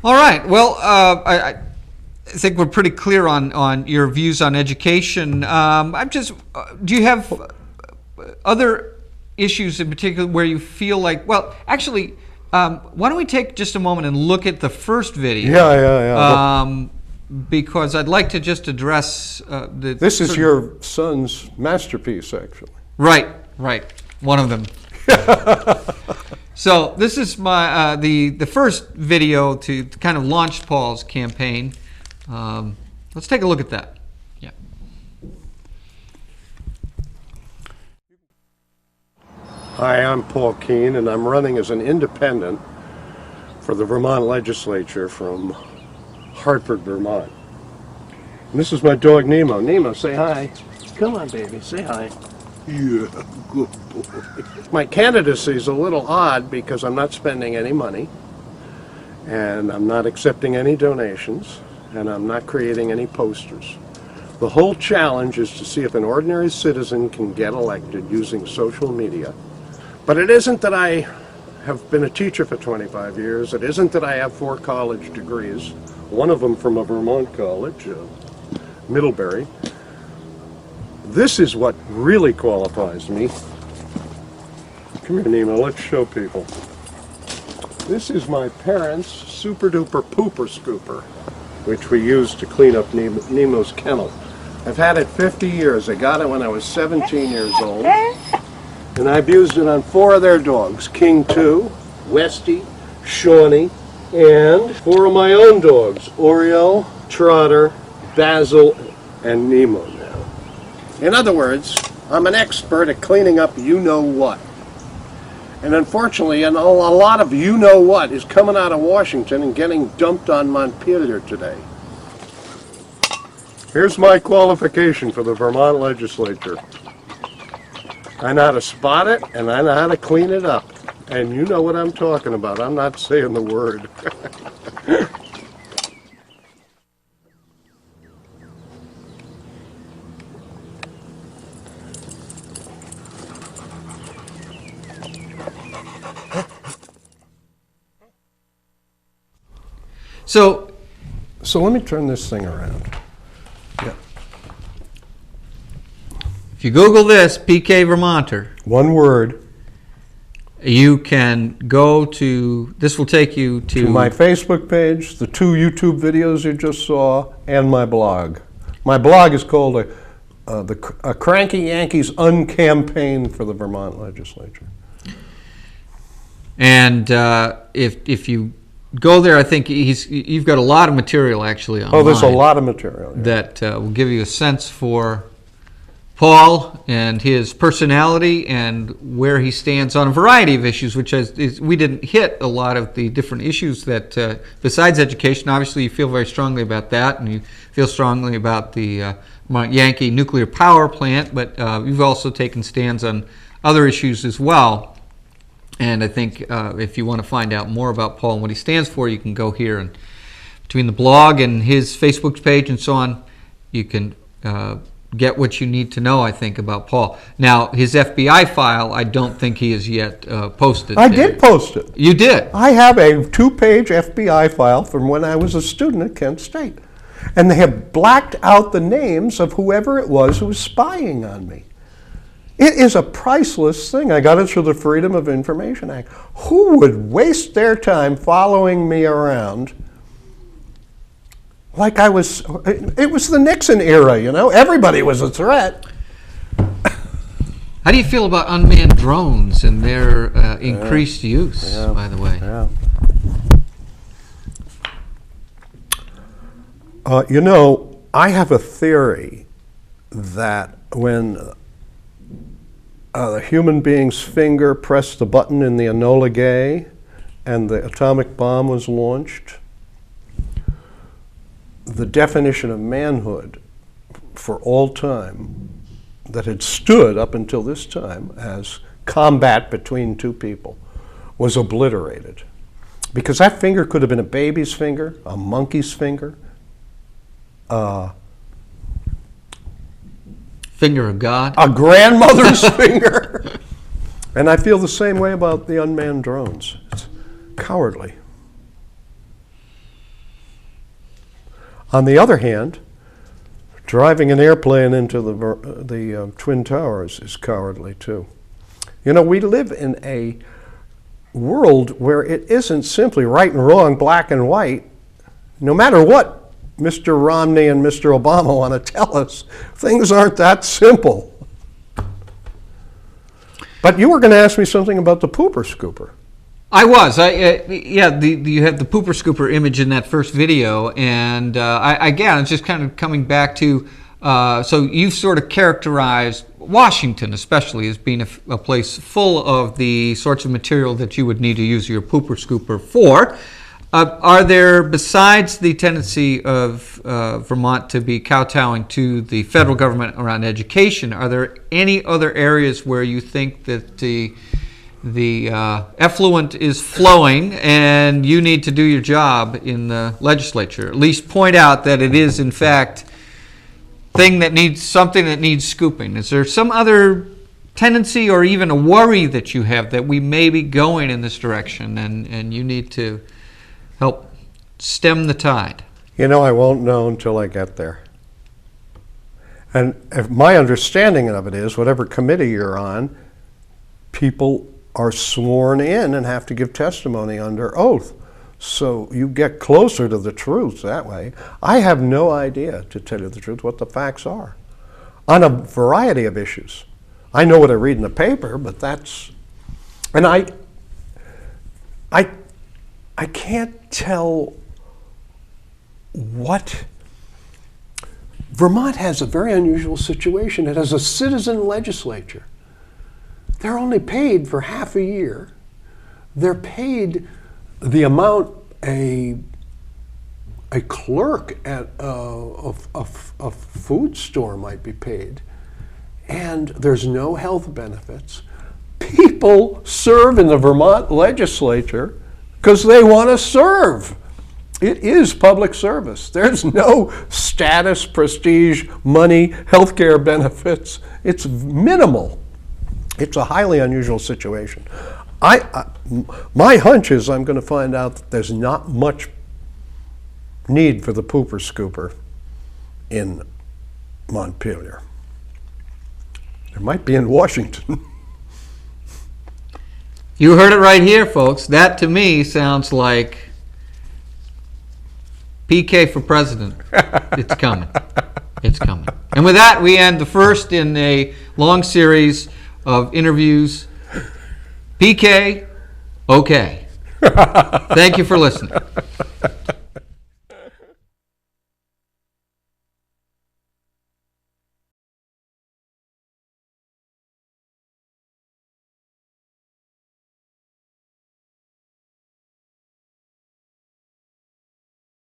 All right. Well, I think we're pretty clear on your views on education. Do you have other issues in particular where you feel like, well, actually, why don't we take just a moment and look at the first video? Yeah. Because I'd like to just address This is your son's masterpiece, actually. Right. One of them. So this is my the first video to kind of launch Paul's campaign. Let's take a look at that. Yeah. Hi, I'm Paul Keene, and I'm running as an independent for the Vermont legislature from Hartford, Vermont. And this is my dog Nemo. Nemo, say hi. Come on, baby, say hi. Yeah, good boy. My candidacy is a little odd because I'm not spending any money, and I'm not accepting any donations, and I'm not creating any posters. The whole challenge is to see if an ordinary citizen can get elected using social media. But it isn't that I have been a teacher for 25 years. It isn't that I have 4 college degrees, one of them from a Vermont college, Middlebury. This is what really qualifies me. Come here, Nemo, let's show people. This is my parents' super duper pooper scooper, which we use to clean up Nemo's kennel. I've had it 50 years. I got it when I was 17 years old. And I've used it on 4 of their dogs, King 2, Westy, Shawnee, and 4 of my own dogs, Oriole, Trotter, Basil, and Nemo now. In other words, I'm an expert at cleaning up you-know-what. And unfortunately, a lot of you-know-what is coming out of Washington and getting dumped on Montpelier today. Here's my qualification for the Vermont legislature. I know how to spot it, and I know how to clean it up. And you know what I'm talking about. I'm not saying the word. So let me turn this thing around. Yeah. If you Google this, PKvermonter, One word. you can go to, this will take you To my Facebook page, the 2 YouTube videos you just saw, and my blog. My blog is called A Cranky Yankees Uncampaign for the Vermont Legislature. And if you go there, I think you've got a lot of material actually online. Oh, there's a lot of material. Yeah. That will give you a sense for Paul and his personality and where he stands on a variety of issues, which we didn't hit a lot of the different issues that, besides education, obviously you feel very strongly about that, and you feel strongly about the Mount Yankee nuclear power plant, but you've also taken stands on other issues as well. And I think if you want to find out more about Paul and what he stands for, you can go here, and between the blog and his Facebook page and so on, you can get what you need to know, I think, about Paul. Now, his FBI file, I don't think he has yet posted. I did post it. You did? I have a 2-page FBI file from when I was a student at Kent State. And they have blacked out the names of whoever it was who was spying on me. It is a priceless thing. I got it through the Freedom of Information Act. Who would waste their time following me around like I was? It was the Nixon era, you know? Everybody was a threat. How do you feel about unmanned drones and their increased use, by the way? Yeah. You know, I have a theory that when the human being's finger pressed the button in the Enola Gay and the atomic bomb was launched, the definition of manhood for all time that had stood up until this time as combat between 2 people was obliterated. Because that finger could have been a baby's finger, a monkey's finger, Finger of God. A grandmother's finger. And I feel the same way about the unmanned drones. It's cowardly. On the other hand, driving an airplane into the Twin Towers is cowardly too. You know, we live in a world where it isn't simply right and wrong, black and white. No matter what Mr. Romney and Mr. Obama want to tell us, things aren't that simple. But you were going to ask me something about the pooper scooper. I was. You have the pooper scooper image in that first video, and again, it's just kind of coming back to. So you've sort of characterized Washington, especially, as being a place full of the sorts of material that you would need to use your pooper scooper for. Are there, besides the tendency of Vermont to be kowtowing to the federal government around education, are there any other areas where you think that the effluent is flowing and you need to do your job in the legislature? At least point out that it is, in fact, something that needs scooping. Is there some other tendency or even a worry that you have that we may be going in this direction and you need to help stem the tide? You know, I won't know until I get there. And if my understanding of it is, whatever committee you're on, people are sworn in and have to give testimony under oath. So you get closer to the truth that way. I have no idea, to tell you the truth, what the facts are on a variety of issues. I know what I read in the paper, but that's... And I can't tell what... Vermont has a very unusual situation. It has a citizen legislature. They're only paid for half a year. They're paid the amount a clerk at a food store might be paid. And there's no health benefits. People serve in the Vermont legislature because they want to serve. It is public service. There's no status, prestige, money, healthcare benefits. It's minimal. It's a highly unusual situation. My hunch is I'm going to find out that there's not much need for the pooper scooper in Montpelier. There might be in Washington. You heard it right here, folks. That to me sounds like PK for president. It's coming. It's coming. And with that, we end the first in a long series of interviews. PK, okay. Thank you for listening.